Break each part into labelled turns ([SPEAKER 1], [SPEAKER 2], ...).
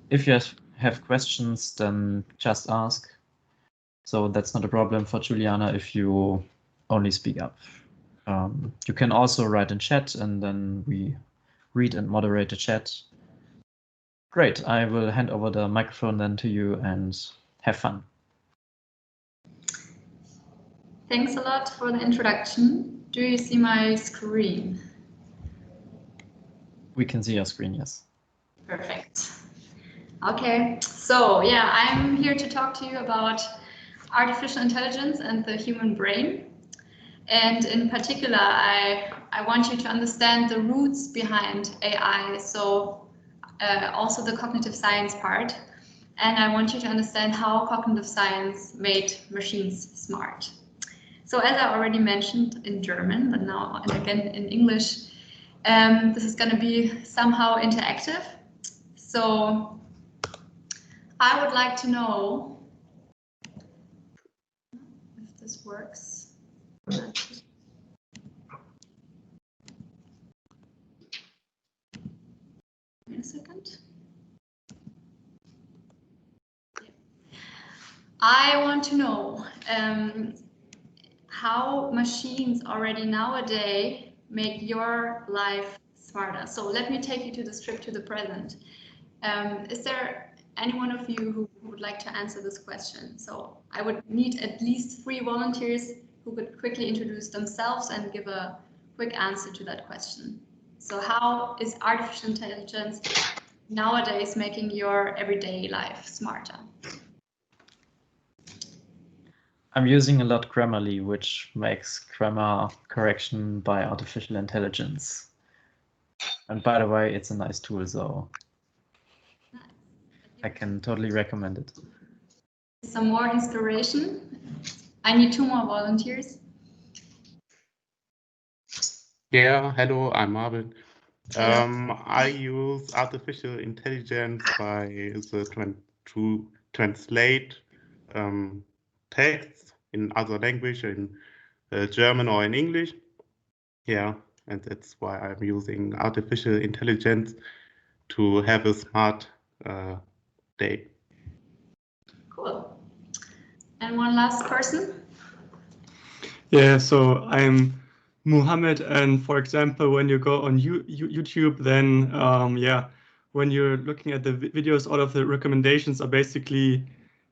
[SPEAKER 1] if you have questions, then just ask. So that's not a problem for Guiliana if you only speak up. You can also write in chat, and then we read and moderate the chat. Great, I will hand over the microphone then to you and have fun.
[SPEAKER 2] Thanks a lot for the introduction. Do you see my screen?
[SPEAKER 1] We can see your screen, yes.
[SPEAKER 2] Perfect. Okay, so yeah, I'm here to talk to you about artificial intelligence and the human brain. And in particular, I want you to understand the roots behind AI, so also the cognitive science part. And I want you to understand how cognitive science made machines smart. So as I already mentioned in German, but now and again in English, this is going to be somehow interactive. So I would like to know if this works. Wait a second. I want to know how machines already nowadays make your life smarter. So let me take you to the script to the present. Is there any one of you who would like to answer this question? So I would need at least 3 volunteers who could quickly introduce themselves and give a quick answer to that question. So how is artificial intelligence nowadays making your everyday life smarter?
[SPEAKER 1] I'm using a lot Grammarly, which makes grammar correction by artificial intelligence. And by the way, it's a nice tool, so nice. I can totally recommend it.
[SPEAKER 2] Some more inspiration. I need 2 more volunteers.
[SPEAKER 3] Yeah, hello, I'm Marvin. I use artificial intelligence to translate texts in other language, in German or in English. Yeah, and that's why I'm using artificial intelligence to have a smart day.
[SPEAKER 2] Cool. And one last person?
[SPEAKER 4] Yeah, so I'm Muhammad, and for example, when you go on YouTube, then yeah, when you're looking at the videos, all of the recommendations are basically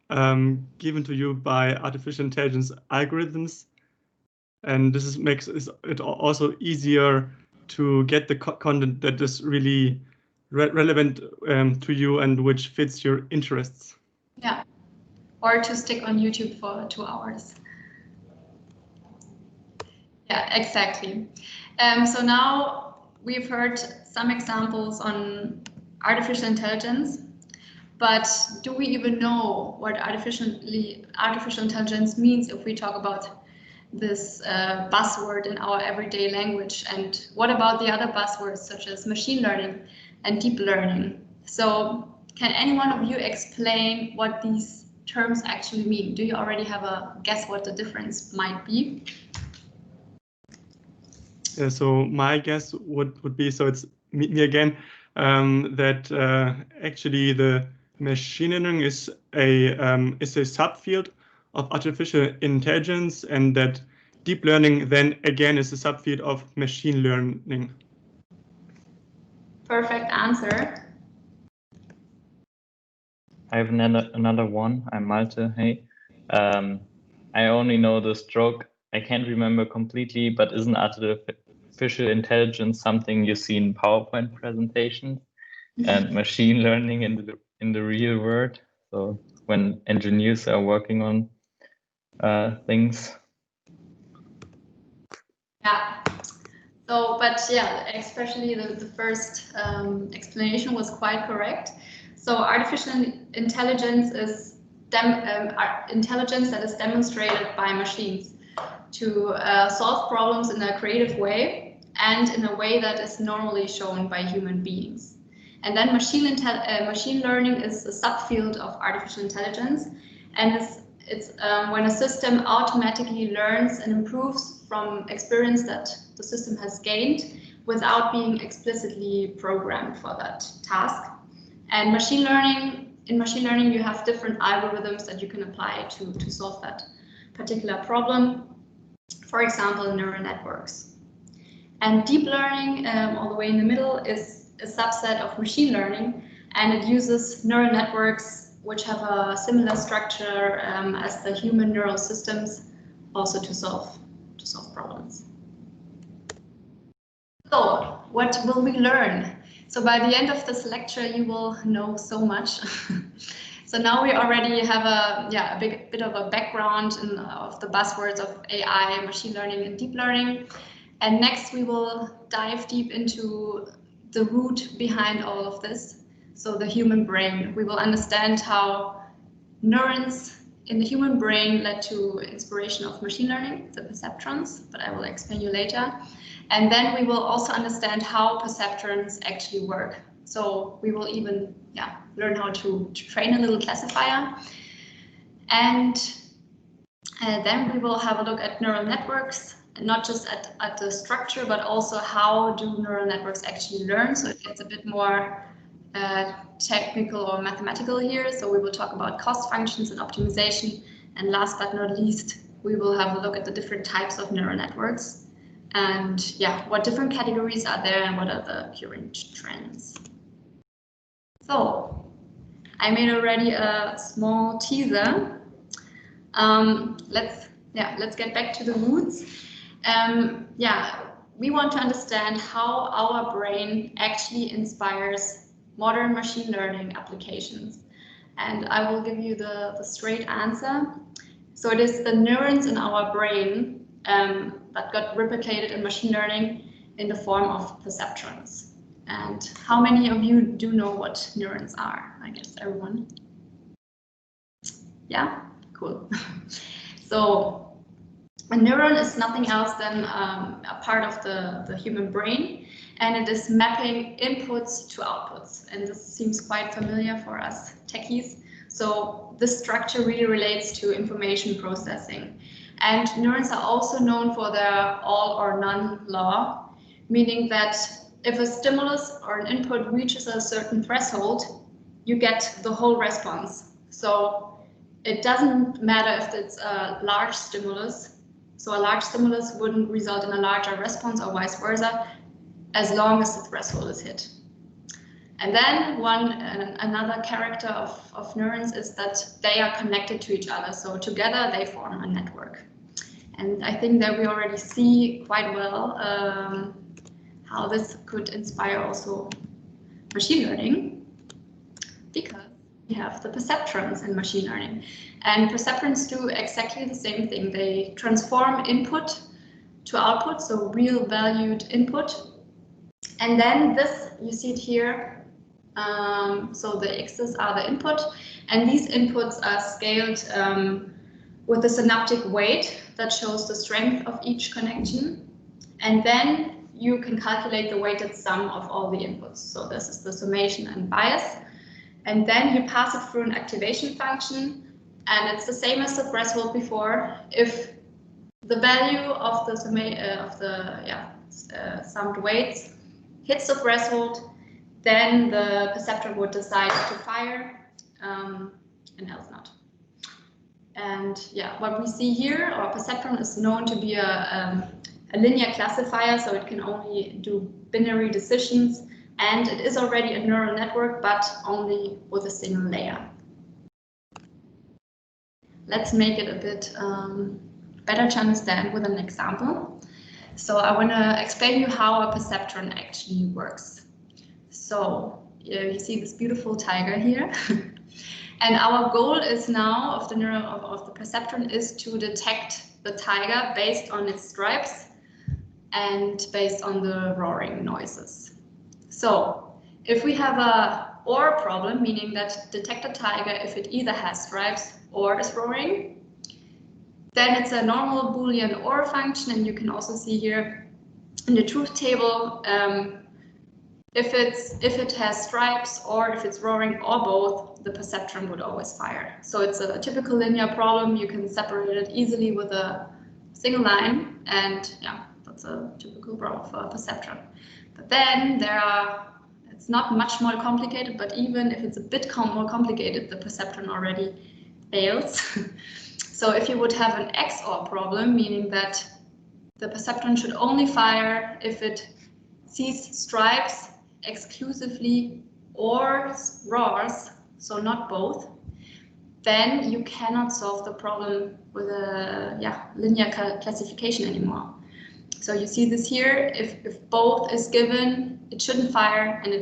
[SPEAKER 4] given to you by artificial intelligence algorithms, and this makes it also easier to get the content that is really relevant to you and which fits your interests.
[SPEAKER 2] Yeah, or to stick on YouTube for 2 hours. Yeah, exactly. So now we've heard some examples on artificial intelligence, but do we even know what artificial intelligence means if we talk about this buzzword in our everyday language? And what about the other buzzwords such as machine learning and deep learning? So can any one of you explain what these terms actually mean? Do you already have a guess what the difference might be?
[SPEAKER 4] So my guess would be, so it's me again, that actually the machine learning is a subfield of artificial intelligence, and that deep learning then again is a subfield of machine learning.
[SPEAKER 2] Perfect answer.
[SPEAKER 5] I have another one. I'm Malte. Hey, I only know the stroke. I can't remember completely, but isn't artificial intelligence something you see in PowerPoint presentations and machine learning in the real world? So when engineers are working on things.
[SPEAKER 2] Yeah. So, but yeah, especially the first explanation was quite correct. So artificial intelligence is intelligence that is demonstrated by machines to solve problems in a creative way and in a way that is normally shown by human beings. And then machine learning is a subfield of artificial intelligence, and it's when a system automatically learns and improves from experience that the system has gained without being explicitly programmed for that task. And machine learning, in machine learning, you have different algorithms that you can apply to solve that particular problem. For example, neural networks. And deep learning, all the way in the middle, is a subset of machine learning, and it uses neural networks which have a similar structure as the human neural systems, also to solve problems. So, what will we learn? So by the end of this lecture, you will know so much. So now we already have a bit of a background of the buzzwords of AI, machine learning, and deep learning. And next we will dive deep into the root behind all of this. So the human brain. We will understand how neurons in the human brain led to inspiration of machine learning, the perceptrons, but I will explain you later. And then we will also understand how perceptrons actually work. So we will even learn how to train a little classifier. And then we will have a look at neural networks, and not just at the structure, but also how do neural networks actually learn. So it gets a bit more technical or mathematical here. So we will talk about cost functions and optimization. And last but not least, we will have a look at the different types of neural networks. And what different categories are there and what are the current trends. So I made already a small teaser. Let's get back to the roots. We want to understand how our brain actually inspires modern machine learning applications. And I will give you the straight answer. So it is the neurons in our brain that got replicated in machine learning in the form of perceptrons. And how many of you do know what neurons are? I guess everyone. Yeah, cool. So a neuron is nothing else than a part of the human brain, and it is mapping inputs to outputs. And this seems quite familiar for us techies. So this structure really relates to information processing. And neurons are also known for their all or none law, meaning that if a stimulus or an input reaches a certain threshold, you get the whole response. So it doesn't matter if it's a large stimulus. So a large stimulus wouldn't result in a larger response or vice versa, as long as the threshold is hit. And then another character of neurons is that they are connected to each other. So together they form a network. And I think that we already see quite well how this could inspire also machine learning, because we have the perceptrons in machine learning. And perceptrons do exactly the same thing. They transform input to output, so real valued input. And then this, you see it here, so the X's are the input, and these inputs are scaled with a synaptic weight that shows the strength of each connection. And then you can calculate the weighted sum of all the inputs. So this is the summation and bias. And then you pass it through an activation function, and it's the same as the threshold before. If the value of the summed weights hits the threshold, then the perceptron would decide to fire, and else not. And what we see here, our perceptron is known to be a linear classifier, so it can only do binary decisions, and it is already a neural network, but only with a single layer. Let's make it a bit better to understand with an example. So I want to explain you how a perceptron actually works. So you see this beautiful tiger here. And our goal is now of the perceptron is to detect the tiger based on its stripes and based on the roaring noises. So if we have a OR problem, meaning that detect a tiger if it either has stripes or is roaring, then it's a normal Boolean OR function, and you can also see here in the truth table if it has stripes or if it's roaring or both, the perceptron would always fire. So it's a typical linear problem. You can separate it easily with a single line, and that's a typical problem for a perceptron. But then there are it's not much more complicated, but even if it's a bit more complicated, the perceptron already fails. So if you would have an XOR problem, meaning that the perceptron should only fire if it sees stripes exclusively or roars, so not both, then you cannot solve the problem with a linear classification anymore. So you see this here, if both is given, it shouldn't fire, and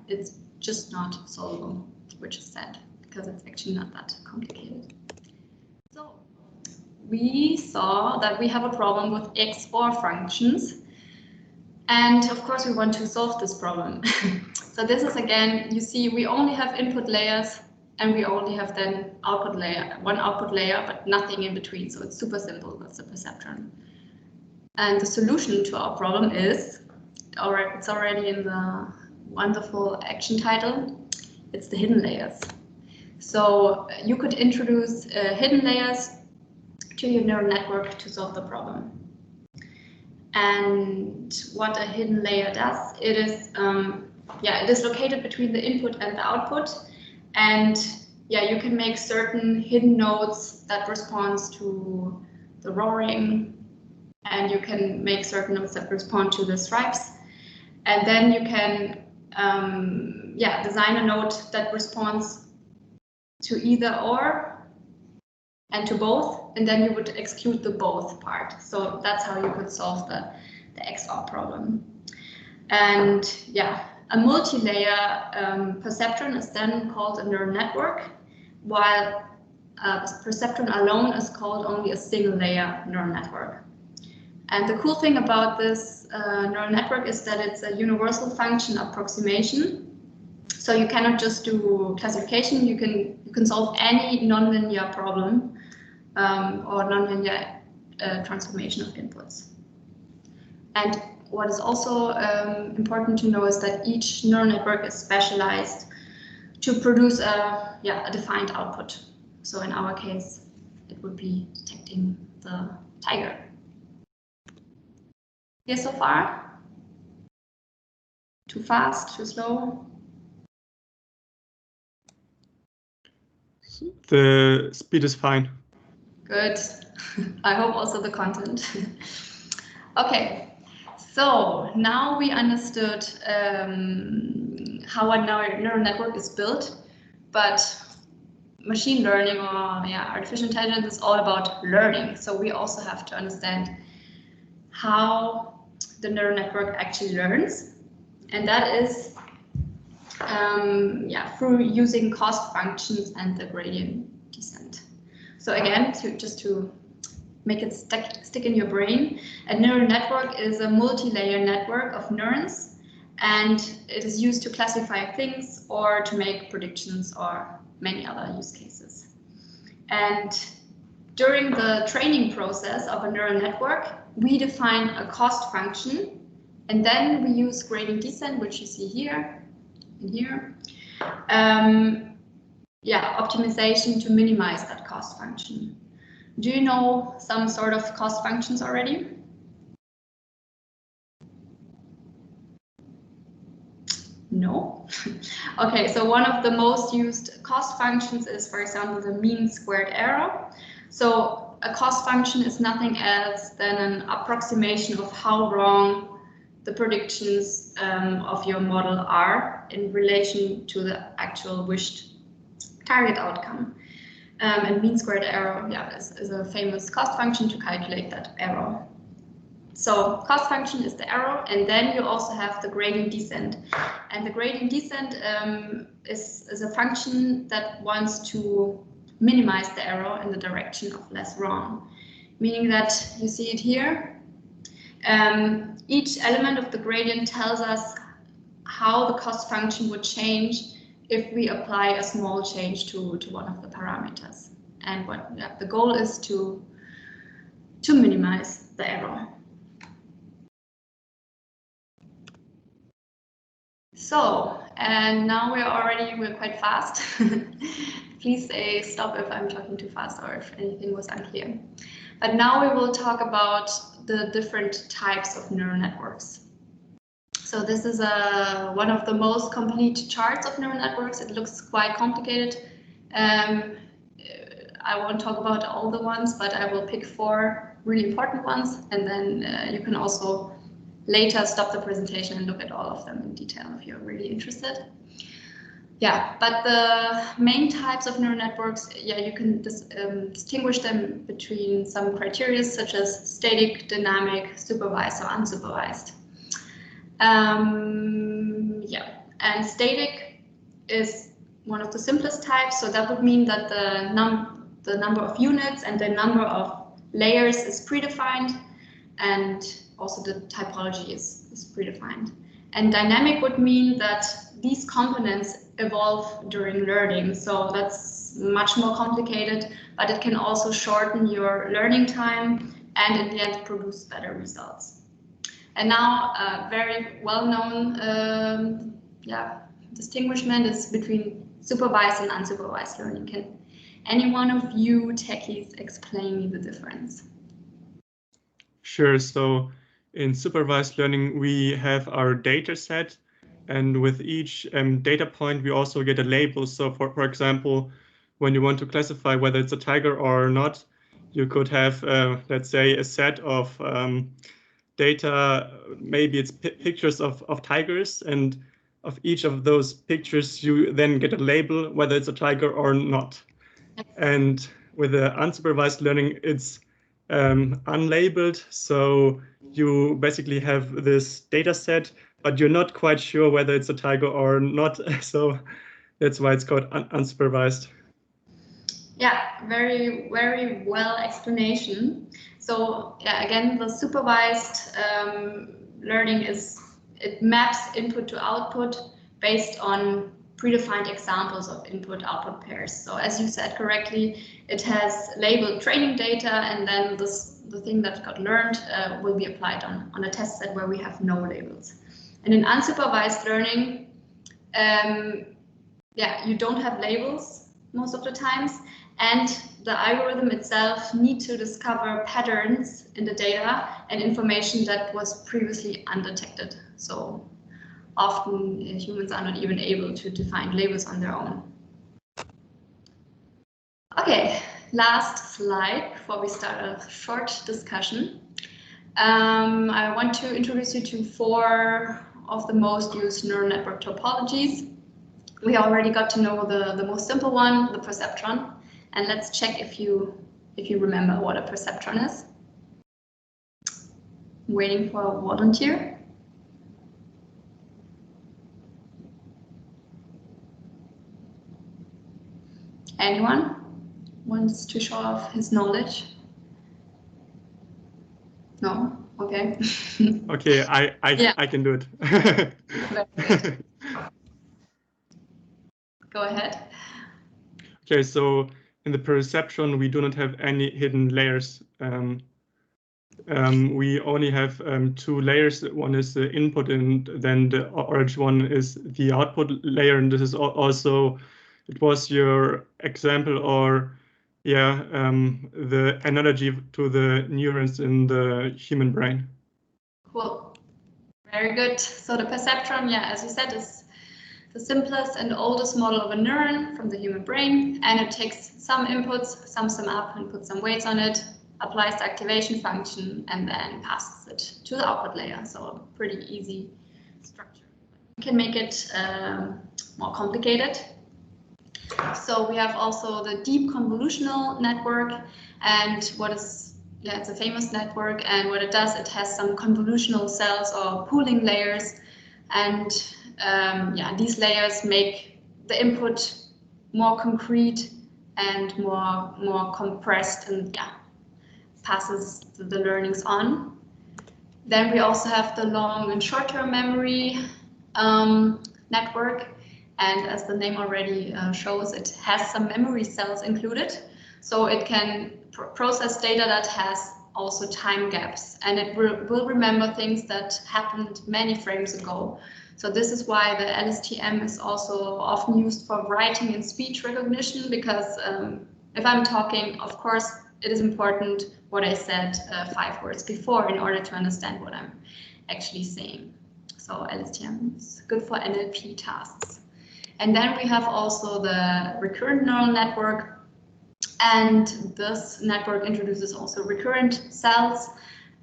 [SPEAKER 2] it's just not solvable, which is sad because it's actually not that complicated. So we saw that we have a problem with XOR functions, and of course we want to solve this problem. So this is, again, you see we only have input layers and we only have then output layer, one output layer, but nothing in between. So it's super simple with the perceptron. And the solution to our problem is, it's already in the wonderful action title, it's the hidden layers. So you could introduce hidden layers to your neural network to solve the problem. And what a hidden layer does, it is located between the input and the output. And you can make certain hidden nodes that responds to the roaring, and you can make certain nodes that respond to the stripes. And then you can design a node that responds to either or and to both, and then you would exclude the both part. So that's how you could solve the XOR problem. And a multi-layer perceptron is then called a neural network, while perceptron alone is called only a single layer neural network. And the cool thing about this neural network is that it's a universal function approximation. So you cannot just do classification, you can solve any nonlinear problem or nonlinear transformation of inputs. And what is also important to know is that each neural network is specialized to produce a defined output. So in our case, it would be detecting the tiger. Here so far? Too fast, too slow?
[SPEAKER 4] The speed is fine.
[SPEAKER 2] Good. I hope also the content. Okay, so now we understood how a neural network is built, but machine learning or artificial intelligence is all about learning. So we also have to understand how the neural network actually learns, and that is through using cost functions and the gradient descent. So again, to make it stick in your brain, a neural network is a multi-layer network of neurons, and it is used to classify things or to make predictions or many other use cases. And during the training process of a neural network, we define a cost function, and then we use gradient descent, which you see here and here. Optimization to minimize that cost function. Do you know some sort of cost functions already? No? Okay, so one of the most used cost functions is, for example, the mean squared error. So a cost function is nothing else than an approximation of how wrong the predictions of your model are in relation to the actual wished target outcome. And mean squared error is a famous cost function to calculate that error. So cost function is the error, and then you also have the gradient descent. And the gradient descent is a function that wants to minimize the error in the direction of less wrong. Meaning that you see it here. Each element of the gradient tells us how the cost function would change if we apply a small change to one of the parameters. And what the goal is to minimize the error. So, and now we're quite fast. Please say stop if I'm talking too fast or if anything was unclear. But now we will talk about the different types of neural networks. So this is one of the most complete charts of neural networks. It looks quite complicated. I won't talk about all the ones, but I will pick 4 really important ones, and then you can also later stop the presentation and look at all of them in detail if you're really interested. Yeah, but the main types of neural networks, yeah, you can distinguish them between some criteria such as static, dynamic, supervised, or unsupervised. Yeah, and static is one of the simplest types, so that would mean that the number of units and the number of layers is predefined, and also the typology is predefined. And dynamic would mean that these components evolve during learning, so that's much more complicated, but it can also shorten your learning time and in the end produce better results. And now a very well-known distinguishment is between supervised and unsupervised learning. Can any one of you techies explain me the difference?
[SPEAKER 4] Sure. So in supervised learning, we have our data set, and with each data point, we also get a label. So for example, when you want to classify whether it's a tiger or not, you could have, let's say, a set of data, maybe it's pictures of tigers, and of each of those pictures, you then get a label whether it's a tiger or not. And with the unsupervised learning, it's unlabeled. So you basically have this data set, but you're not quite sure whether it's a tiger or not. So that's why it's called unsupervised.
[SPEAKER 2] Yeah, very, very well explanation. So yeah, again, the supervised learning it maps input to output based on predefined examples of input-output pairs. So as you said correctly, it has labeled training data, and then the thing that got learned will be applied on a test set where we have no labels. And in unsupervised learning, yeah, you don't have labels most of the times, and the algorithm itself needs to discover patterns in the data and information that was previously undetected. So often humans are not even able to define labels on their own. Okay, last slide before we start a short discussion. I want to introduce you to 4 of the most used neural network topologies. We already got to know the most simple one, the perceptron, and let's check if you remember what a perceptron is. I'm waiting for a volunteer. Anyone wants to show off his knowledge? No? Okay.
[SPEAKER 4] Okay, I can do it.
[SPEAKER 2] Go ahead.
[SPEAKER 4] Okay, so in the perceptron, we do not have any hidden layers. We only have 2 layers. One is the input, and then the orange one is the output layer. And this is also, it was your example, or yeah, the analogy to the neurons in the human brain.
[SPEAKER 2] Cool. Very good. So the perceptron, yeah, as you said, is the simplest and oldest model of a neuron from the human brain, and it takes some inputs, sums them up, and puts some weights on it, applies the activation function, and then passes it to the output layer. So a pretty easy structure. We can make it more complicated. So we have also the deep convolutional network, and what is, yeah, it's a famous network, and what it does, it has some convolutional cells or pooling layers, and yeah, these layers make the input more concrete and more compressed, and yeah, passes the learnings on. Then we also have the long and short-term memory network, and as the name already shows, it has some memory cells included, so it can process data that has also time gaps, and it will remember things that happened many frames ago. So this is why the LSTM is also often used for writing and speech recognition, because if I'm talking, of course, it is important what I said 5 words before in order to understand what I'm actually saying. So LSTM is good for NLP tasks. And then we have also the recurrent neural network. And this network introduces also recurrent cells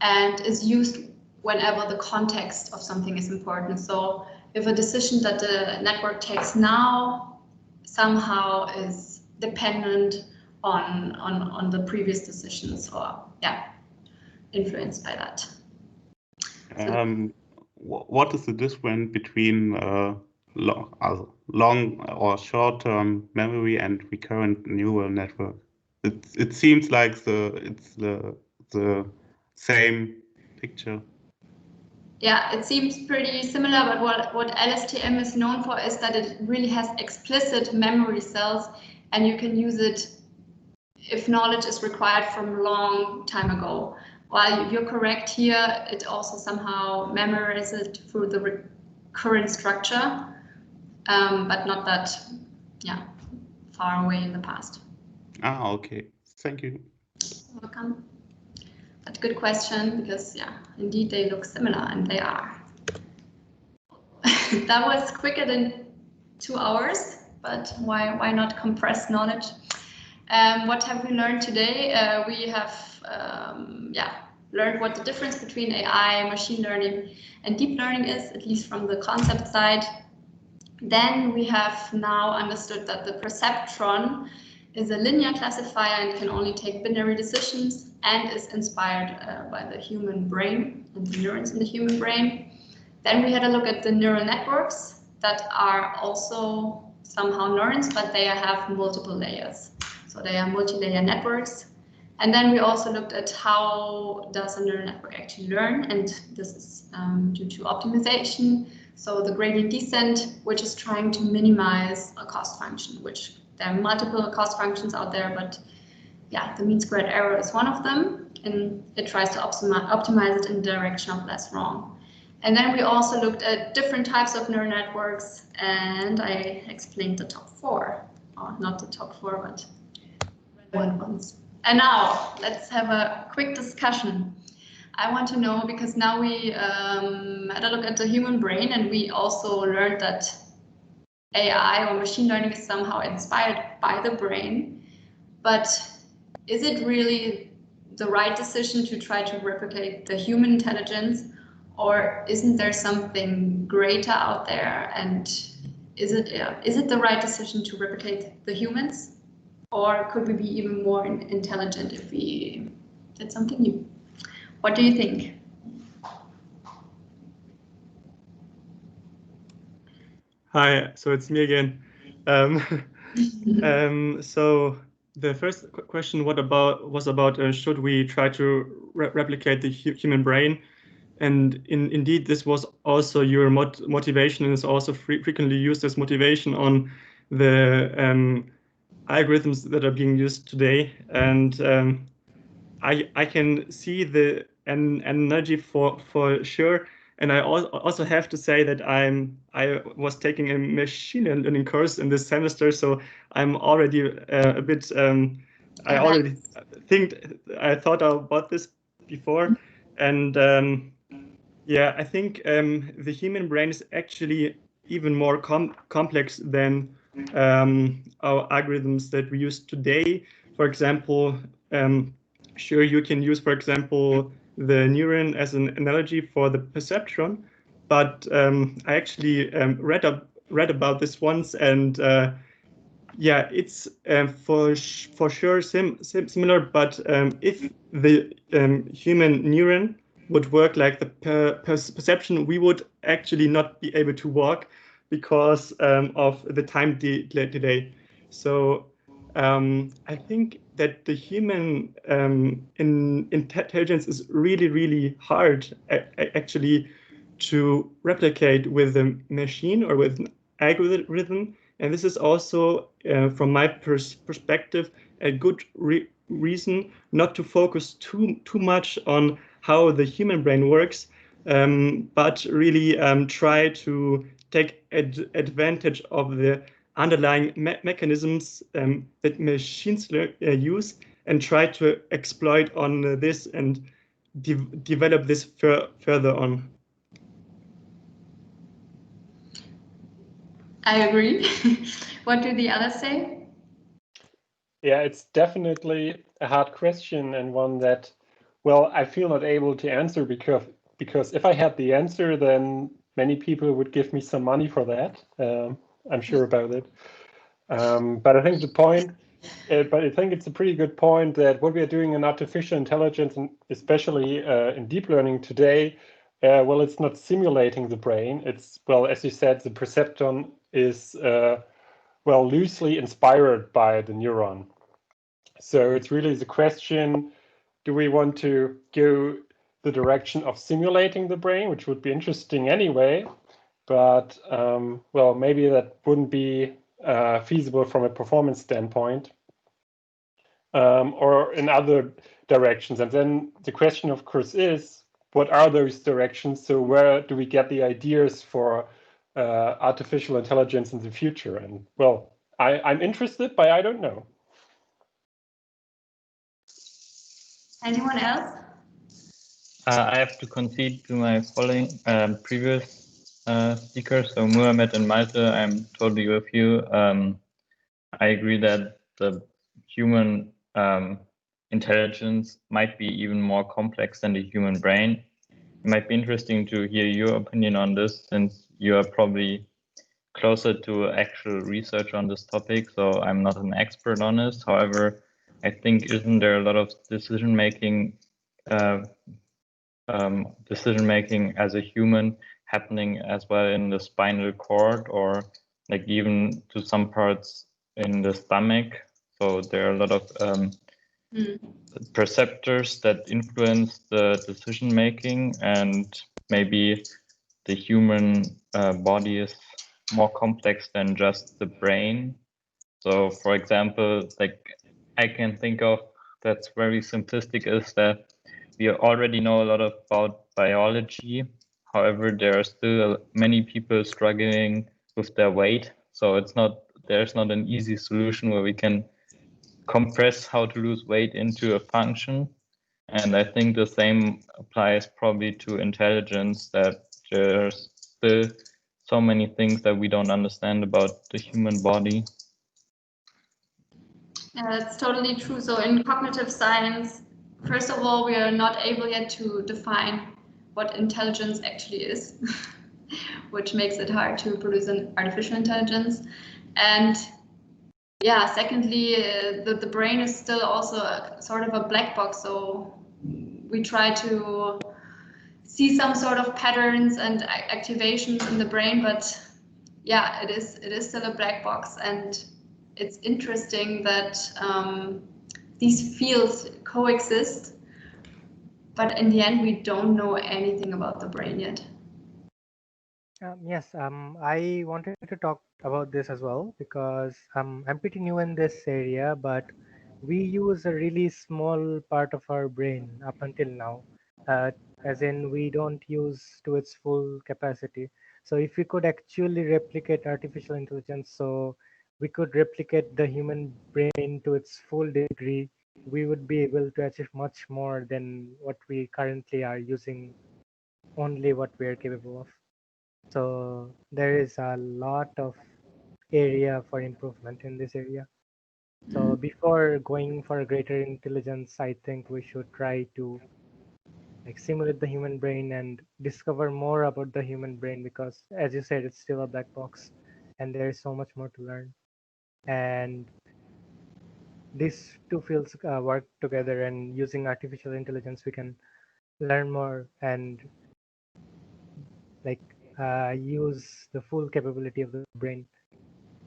[SPEAKER 2] and is used whenever the context of something is important. So if a decision that the network takes now somehow is dependent on the previous decisions, or influenced by that.
[SPEAKER 3] What is the difference between long or short-term memory and recurrent neural network? It seems like it's the same picture.
[SPEAKER 2] Yeah, it seems pretty similar, but what LSTM is known for is that it really has explicit memory cells, and you can use it if knowledge is required from a long time ago. While you're correct here, it also somehow memorizes it through the recurrent structure, but not that far away in the past.
[SPEAKER 3] Ah, okay. Thank you.
[SPEAKER 2] Welcome. That's a good question, because indeed they look similar, and they are. That was quicker than 2 hours, but why not compress knowledge? What have we learned today? We have learned what the difference between AI, machine learning, and deep learning is, at least from the concept side. Then we have now understood that the perceptron is a linear classifier and can only take binary decisions, and is inspired by the human brain and the neurons in the human brain. Then we had a look at the neural networks that are also somehow neurons, but they have multiple layers. So they are multi-layer networks. And then we also looked at how does a neural network actually learn, and this is due to optimization. So the gradient descent, which is trying to minimize a cost function, which there are multiple cost functions out there, but the mean squared error is one of them, and it tries to optimize it in the direction of less wrong. And then we also looked at different types of neural networks, and I explained the top 4, or not the top 4, but relevant ones. And now let's have a quick discussion. I want to know, because now we had a look at the human brain, and we also learned that AI or machine learning is somehow inspired by the brain. But is it really the right decision to try to replicate the human intelligence, or isn't there something greater out there? And is it the right decision to replicate the humans, or could we be even more intelligent if we did something new? What do you think?
[SPEAKER 4] Hi, so it's me again. So the first question was about should we try to replicate the human brain? And indeed, this was also your motivation, and is also frequently used as motivation on the algorithms that are being used today. And I can see the analogy for sure. And I also have to say that I was taking a machine learning course in this semester, so I'm already a bit. I already I thought about this before, and I think the human brain is actually even more complex than our algorithms that we use today. For example, sure, you can use, for example, the neuron as an analogy for the perceptron, but I actually read about this once, and it's for sure similar. But if the human neuron would work like the perception, we would actually not be able to walk because of the time delay. So I think that the human intelligence is really hard actually to replicate with a machine or with an algorithm. And this is also, from my perspective, a good reason not to focus too much on how the human brain works, but really try to take advantage of the underlying mechanisms that machines use, and try to exploit on this and develop this further on.
[SPEAKER 2] I agree. What do the others say?
[SPEAKER 6] Yeah, it's definitely a hard question and one that, well, I feel not able to answer because if I had the answer, then many people would give me some money for that. I'm sure about it. But I think the point, but I think it's a pretty good point that what we are doing in artificial intelligence, and especially in deep learning today, well, it's not simulating the brain. It's, well, as you said, the perceptron is, well, loosely inspired by the neuron. So it's really the question, do we want to go the direction of simulating the brain, which would be interesting anyway, but well, maybe that wouldn't be feasible from a performance standpoint, or in other directions. And then the question, of course, is what are those directions? So where do we get the ideas for artificial intelligence in the future? And well, I'm interested, but I don't know.
[SPEAKER 2] Anyone else?
[SPEAKER 5] I have to concede to my following previous speakers, so Muhammad and Malte. I'm totally with you. I agree that the human intelligence might be even more complex than the human brain. It might be interesting to hear your opinion on this, since you are probably closer to actual research on this topic, so I'm not an expert on this. However, I think isn't there a lot of decision making as a human happening as well in the spinal cord, or like even to some parts in the stomach? So there are a lot of perceptors that influence the decision making, and maybe the human body is more complex than just the brain. So for example, like I can think of that's very simplistic is that we already know a lot about biology. However, there are still many people struggling with their weight. So there's not an easy solution where we can compress how to lose weight into a function. And I think the same applies probably to intelligence, that there's still so many things that we don't understand about the human body.
[SPEAKER 2] Yeah, that's totally true. So in cognitive science, first of all, we are not able yet to define what intelligence actually is, which makes it hard to produce an artificial intelligence. And yeah, secondly, the brain is still also a sort of a black box. So we try to see some sort of patterns and activations in the brain, but yeah, it is still a black box. And it's interesting that these fields coexist, but in the end, we don't know anything about the brain yet.
[SPEAKER 7] Yes, I wanted to talk about this as well because I'm pretty new in this area, but we use a really small part of our brain up until now, as in we don't use to its full capacity. So if we could actually replicate artificial intelligence, so we could replicate the human brain to its full degree, we would be able to achieve much more than what we currently are using, only what we are capable of. So there is a lot of area for improvement in this area. So before going for greater intelligence, I think we should try to like simulate the human brain and discover more about the human brain, because as you said, it's still a black box and there is so much more to learn. And these two fields work together, and using artificial intelligence, we can learn more and like use the full capability of the brain.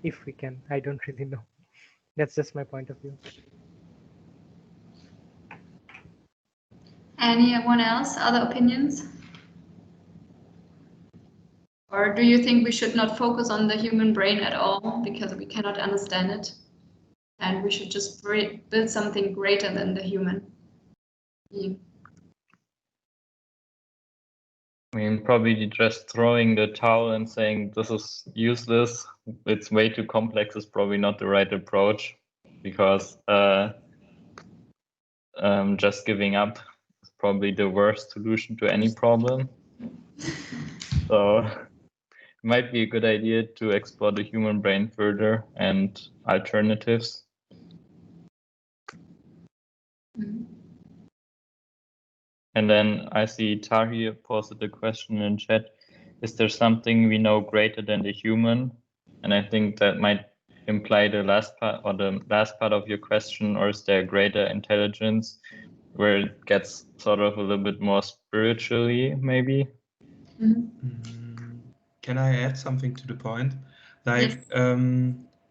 [SPEAKER 7] If we can, I don't really know. That's just my point of view.
[SPEAKER 2] Anyone else? Other opinions? Or do you think we should not focus on the human brain at all because we cannot understand it? And we should just build something greater than the human being?
[SPEAKER 5] I mean, probably just throwing the towel and saying this is useless, it's way too complex, is probably not the right approach, because just giving up is probably the worst solution to any problem. So might be a good idea to explore the human brain further and alternatives. And then I see Tahir posted a question in chat. Is there something we know greater than the human? And I think that might imply the last part of your question, or is there greater intelligence where it gets sort of a little bit more spiritually, maybe?
[SPEAKER 8] Can I add something to the point? Like,
[SPEAKER 2] Yes.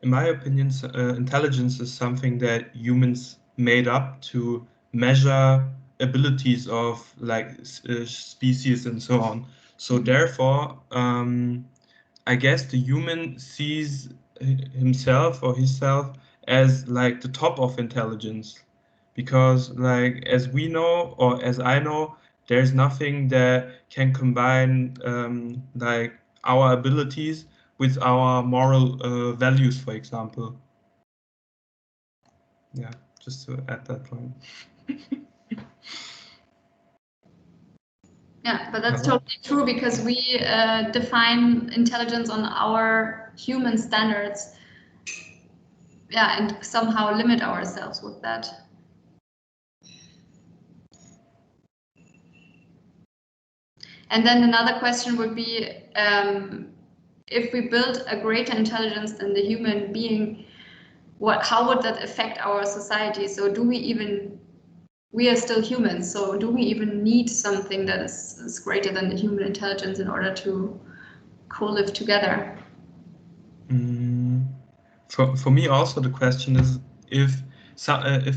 [SPEAKER 8] in my opinion, intelligence is something that humans made up to measure abilities of like species and so on. So therefore, I guess the human sees himself or herself as like the top of intelligence, because like as we know, or as I know, there's nothing that can combine like our abilities with our moral values, for example. Yeah, just to add that point.
[SPEAKER 2] Yeah, but that's totally true, because we define intelligence on our human standards. Yeah, and somehow limit ourselves with that. And then another question would be, if we build a greater intelligence than the human being, how would that affect our society? So we are still humans, so do we even need something that is greater than the human intelligence in order to co-live together?
[SPEAKER 8] For me also the question is, if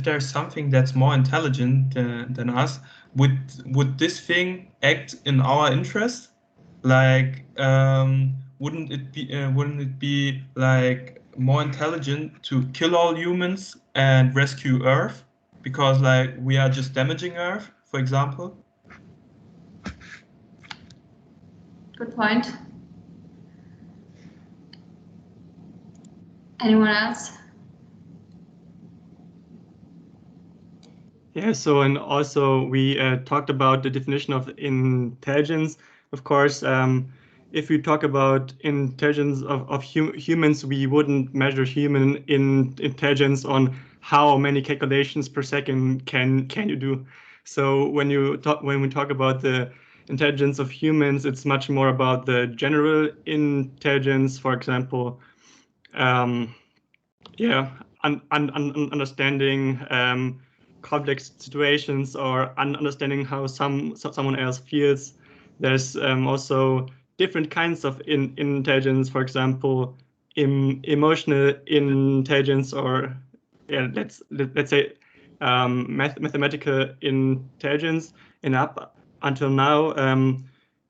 [SPEAKER 8] there's something that's more intelligent than us, would this thing act in our interest? Like, wouldn't it be like more intelligent to kill all humans and rescue Earth, because like we are just damaging Earth, for example?
[SPEAKER 2] Good point. Anyone else?
[SPEAKER 4] Yeah, so and also we talked about the definition of intelligence. Of course, if we talk about intelligence of humans, we wouldn't measure human intelligence on how many calculations per second can you do. So when we talk about the intelligence of humans, it's much more about the general intelligence, for example. Yeah, understanding complex situations, or understanding how someone else feels. There's also different kinds of intelligence, for example, emotional intelligence, or yeah, let's say mathematical intelligence. And up until now,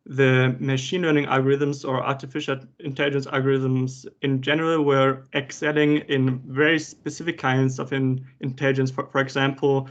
[SPEAKER 4] the machine learning algorithms or artificial intelligence algorithms in general were excelling in very specific kinds of intelligence. For example,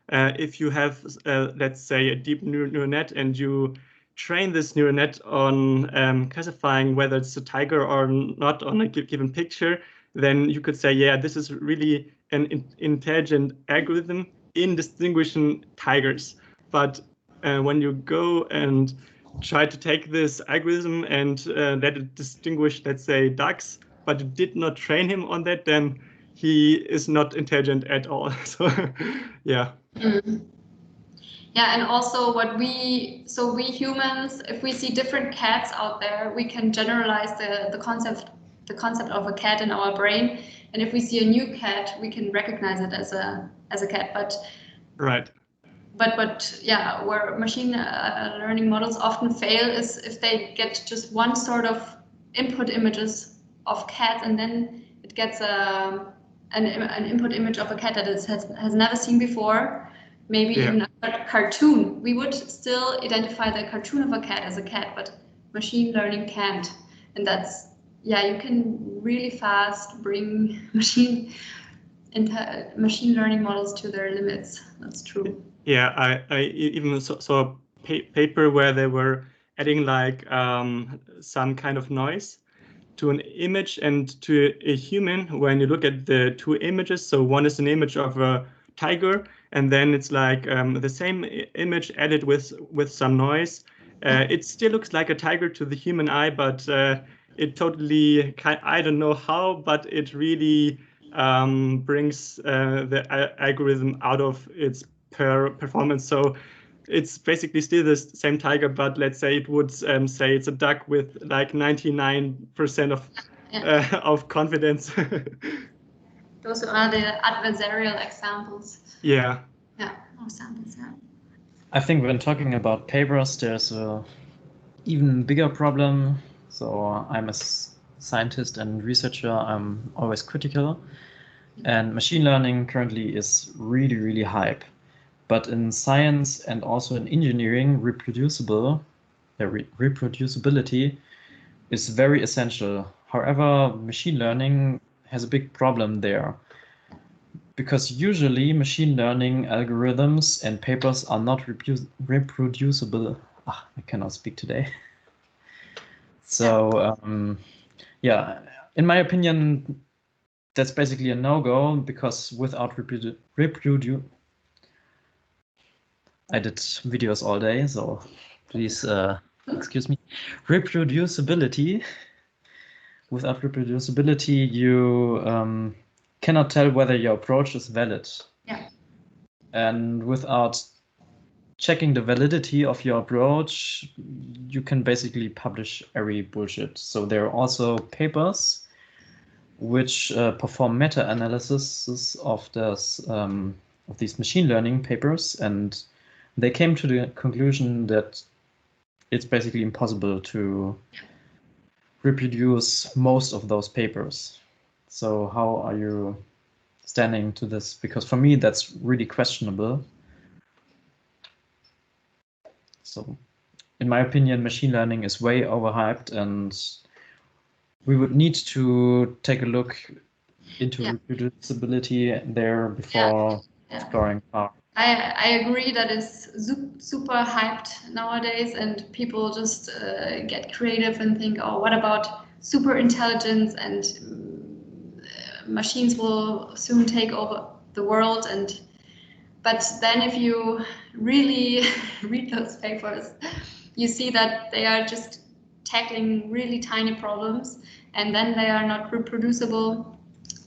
[SPEAKER 4] if you have, let's say, a deep neural net, and you train this neural net on classifying whether it's a tiger or not on a given picture, then you could say, yeah, this is really an intelligent algorithm in distinguishing tigers. But when you go and try to take this algorithm and let it distinguish, let's say, ducks, but you did not train him on that, then he is not intelligent at all. So, yeah.
[SPEAKER 2] Yeah, and also we humans, if we see different cats out there, we can generalize the concept of a cat in our brain. And if we see a new cat, we can recognize it as a cat. But
[SPEAKER 4] right.
[SPEAKER 2] But yeah, where machine learning models often fail is if they get just one sort of input images of cats, and then it gets an input image of a cat that it has never seen before, maybe even a cartoon. We would still identify the cartoon of a cat as a cat, but machine learning can't. And that's, yeah, you can really fast bring machine learning models to their limits. That's true.
[SPEAKER 4] Yeah, I even saw a paper where they were adding like some kind of noise to an image and to a human. When you look at the two images, so one is an image of a tiger, and then it's like the same image added with some noise. It still looks like a tiger to the human eye, but it totally, I don't know how, but it really brings the algorithm out of its performance. So it's basically still the same tiger, but let's say it would say it's a duck with like 99% of confidence.
[SPEAKER 2] Those are the adversarial examples.
[SPEAKER 4] Yeah.
[SPEAKER 2] Yeah, or samples, yeah.
[SPEAKER 1] I think when talking about papers, there's a even bigger problem. So I'm a scientist and researcher. I'm always critical. And machine learning currently is really, really hype. But in science and also in engineering, reproducibility is very essential. However, machine learning has a big problem there, because usually machine learning algorithms and papers are not reproducible. I cannot speak today. So yeah, in my opinion, that's basically a no-go, because without I did videos all day, so please excuse me. Reproducibility. Without reproducibility, you cannot tell whether your approach is valid.
[SPEAKER 2] Yeah.
[SPEAKER 1] And without checking the validity of your approach, you can basically publish every bullshit. So there are also papers which perform meta-analysis of these machine learning papers, and they came to the conclusion that it's basically impossible to reproduce most of those papers. So how are you standing to this? Because for me, that's really questionable. So in my opinion, machine learning is way overhyped, and we would need to take a look into reproducibility there before exploring far.
[SPEAKER 2] I agree that it's super hyped nowadays, and people just get creative and think, oh, what about super intelligence, and machines will soon take over the world. But then if you really read those papers, you see that they are just tackling really tiny problems, and then they are not reproducible.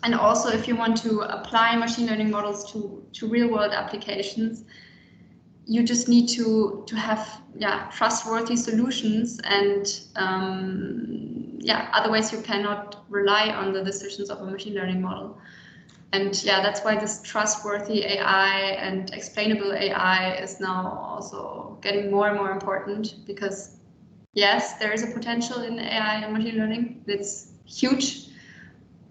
[SPEAKER 2] And also, if you want to apply machine learning models to real-world applications, you just need to have trustworthy solutions, and otherwise you cannot rely on the decisions of a machine learning model. And that's why this trustworthy AI and explainable AI is now also getting more and more important, because yes, there is a potential in AI and machine learning. It's huge.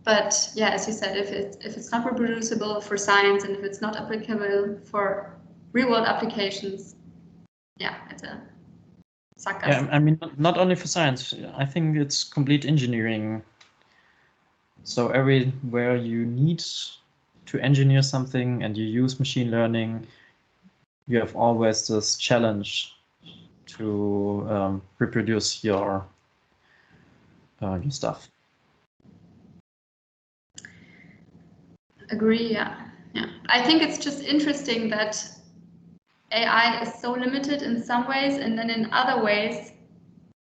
[SPEAKER 2] But as you said, if it's not reproducible for science, and if it's not applicable for real-world applications, it's a suck.
[SPEAKER 1] Yeah, I mean, not only for science. I think it's complete engineering. So everywhere you need to engineer something and you use machine learning, you have always this challenge to reproduce your stuff.
[SPEAKER 2] Agree, yeah. I think it's just interesting that AI is so limited in some ways, and then in other ways,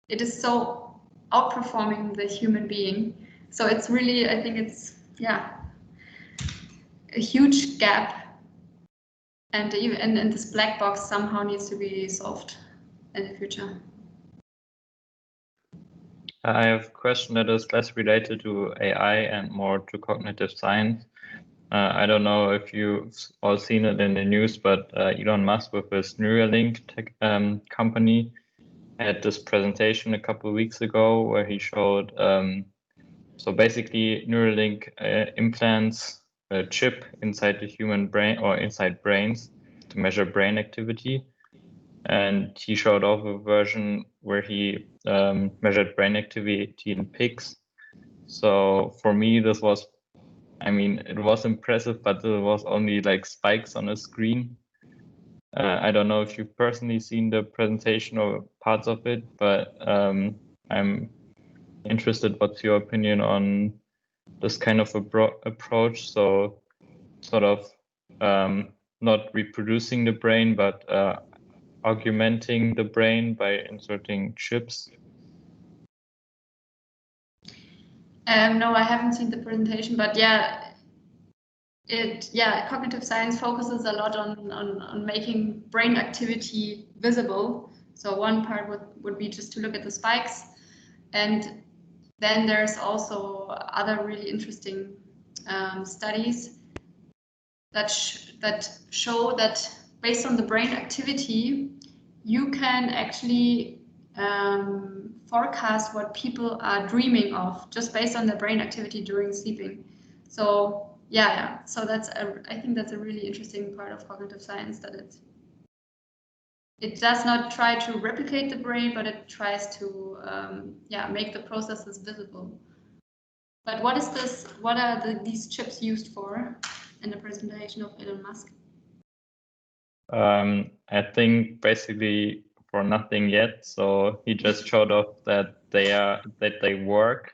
[SPEAKER 2] it is so outperforming the human being. So it's really, I think it's, a huge gap, and this black box somehow needs to be solved in the future.
[SPEAKER 5] I have a question that is less related to AI and more to cognitive science. I don't know if you've all seen it in the news, but Elon Musk with his Neuralink tech company had this presentation a couple of weeks ago where he showed, so basically Neuralink implants a chip inside the human brain or inside brains to measure brain activity. And he showed off a version where he measured brain activity in pigs. So for me, this was, I mean, it was impressive, but it was only like spikes on a screen. I don't know if you've personally seen the presentation or parts of it, but I'm interested. What's your opinion on this kind of approach? So sort of not reproducing the brain, but augmenting the brain by inserting chips.
[SPEAKER 2] No, I haven't seen the presentation, but yeah, cognitive science focuses a lot on making brain activity visible. So one part would be just to look at the spikes, and then there's also other really interesting studies that show that based on the brain activity, you can actually forecast what people are dreaming of just based on their brain activity during sleeping. So yeah. So I think that's a really interesting part of cognitive science, that it does not try to replicate the brain, but it tries to make the processes visible. But what is this? What are these chips used for in the presentation of Elon Musk?
[SPEAKER 5] I think basically for nothing yet. So he just showed off that they work,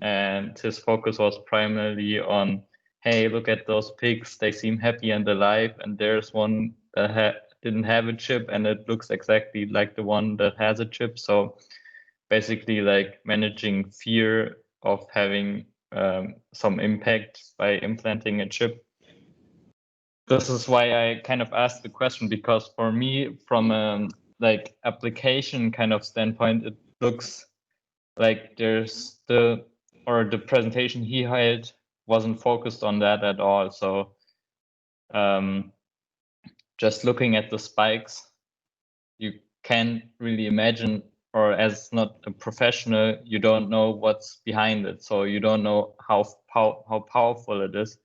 [SPEAKER 5] and his focus was primarily on, hey, look at those pigs, they seem happy and alive, and there's one that didn't have a chip and it looks exactly like the one that has a chip. So basically like managing fear of having some impact by implanting a chip. This is why I kind of asked the question, because for me, from a like application kind of standpoint, it looks like there's the presentation he held wasn't focused on that at all. So just looking at the spikes, you can't really imagine, or as not a professional, you don't know what's behind it. So you don't know how powerful it is.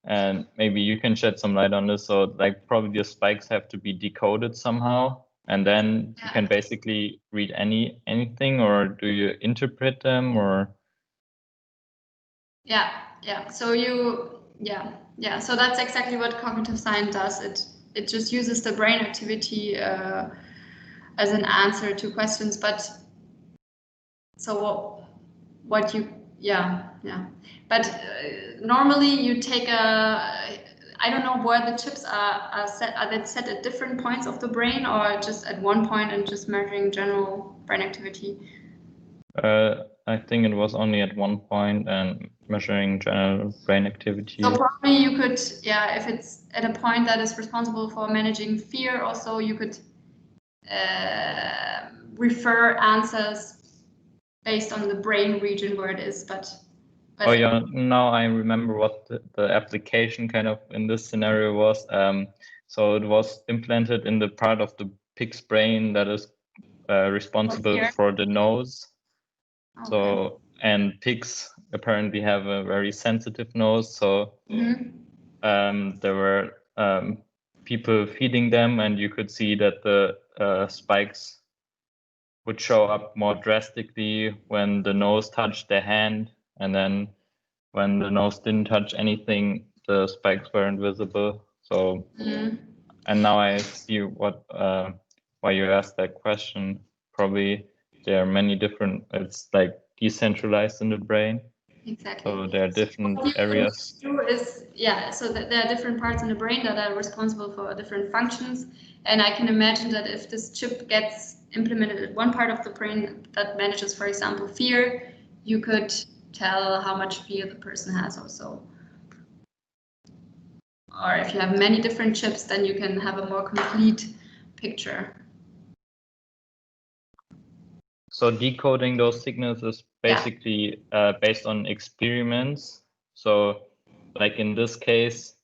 [SPEAKER 5] And maybe you can shed some light on this. So like probably the spikes have to be decoded somehow, and then you can basically read anything, or do you interpret them, or?
[SPEAKER 2] Yeah. So so that's exactly what cognitive science does. It just uses the brain activity as an answer to questions. But so what you but normally you take I don't know where the chips are set. Are they set at different points of the brain, or just at one point and just measuring general brain activity?
[SPEAKER 5] I think it was only at one point and measuring general brain activity.
[SPEAKER 2] So probably you could, if it's at a point that is responsible for managing fear, also you could refer answers based on the brain region where it is, but
[SPEAKER 5] oh yeah, now I remember what the application kind of in this scenario was. So it was implanted in the part of the pig's brain that is responsible for the nose. Okay. So, and pigs apparently have a very sensitive nose. So there were people feeding them, and you could see that the spikes would show up more drastically when the nose touched their hand, and then when the nose didn't touch anything, the spikes weren't visible. So, and now I see what why you asked that question. Probably there are many different. It's like decentralized in the brain.
[SPEAKER 2] Exactly.
[SPEAKER 5] So there are different areas.
[SPEAKER 2] So that there are different parts in the brain that are responsible for different functions, and I can imagine that if this chip gets implemented at one part of the brain that manages, for example, fear, you could tell how much fear the person has also. Or if you have many different chips, then you can have a more complete picture.
[SPEAKER 5] So decoding those signals is basically based on experiments. So like in this case,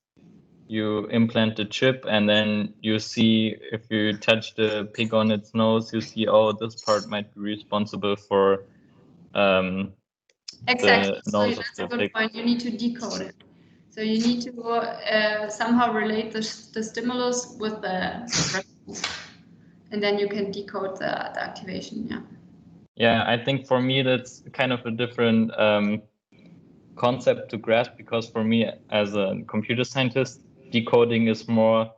[SPEAKER 5] you implant the chip, and then you see, if you touch the pig on its nose, you see, oh, this part might be responsible for
[SPEAKER 2] exactly.
[SPEAKER 5] The nose of the
[SPEAKER 2] that's a good
[SPEAKER 5] pig.
[SPEAKER 2] point. You need to decode it. So you need to somehow relate the stimulus with the response, and then you can decode the activation.
[SPEAKER 5] Yeah, I think for me that's kind of a different concept to grasp, because for me as a computer scientist, decoding is more,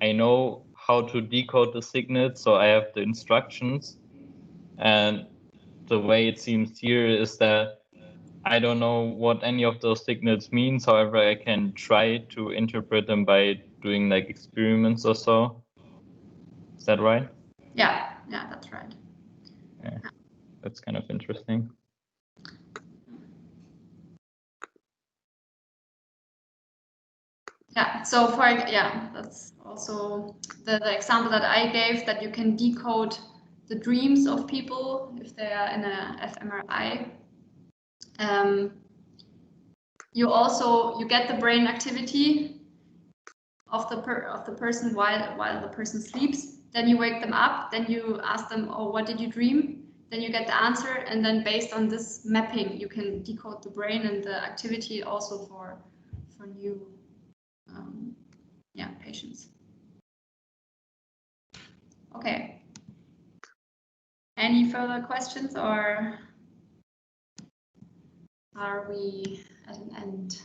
[SPEAKER 5] I know how to decode the signal, so I have the instructions, and the way it seems here is that I don't know what any of those signals means. However, I can try to interpret them by doing like experiments or so. Is that right?
[SPEAKER 2] Yeah, that's right.
[SPEAKER 5] Yeah, that's kind of interesting.
[SPEAKER 2] Yeah, so that's also the example that I gave, that you can decode the dreams of people if they are in a fMRI. You get the brain activity of the person while the person sleeps. Then you wake them up. Then you ask them, "Oh, what did you dream?" Then you get the answer, and then based on this mapping, you can decode the brain and the activity also for new patients. Okay. Any further questions, or are we at an end?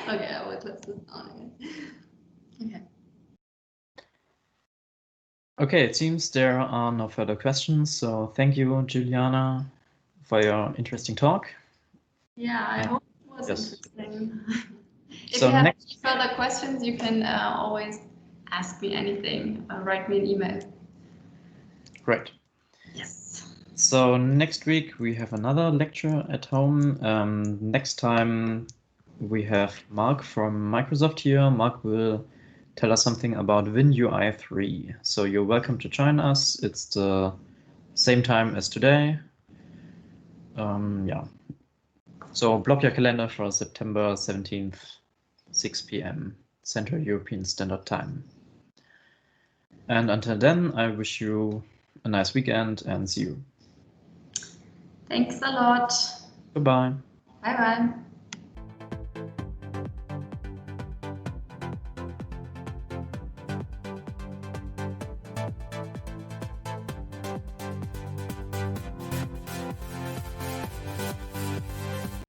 [SPEAKER 2] Okay, I will close this on again. Okay.
[SPEAKER 1] Okay, it seems there are no further questions. So thank you, Guiliana, for your interesting talk.
[SPEAKER 2] Yeah, I hope it was
[SPEAKER 1] Yes.
[SPEAKER 2] interesting. If
[SPEAKER 1] So
[SPEAKER 2] you have
[SPEAKER 1] next,
[SPEAKER 2] any further questions, you can always ask me anything. Write me an email.
[SPEAKER 1] great.
[SPEAKER 2] Yes.
[SPEAKER 1] So next week we have another lecture at home. Next time we have Mark from Microsoft here. Mark will tell us something about WinUI 3. So you're welcome to join us. It's the same time as today. Yeah. So block your calendar for September 17th, 6 p.m. Central European Standard Time. And until then, I wish you a nice weekend and see you.
[SPEAKER 2] Thanks a lot.
[SPEAKER 1] Goodbye.
[SPEAKER 2] Bye-bye.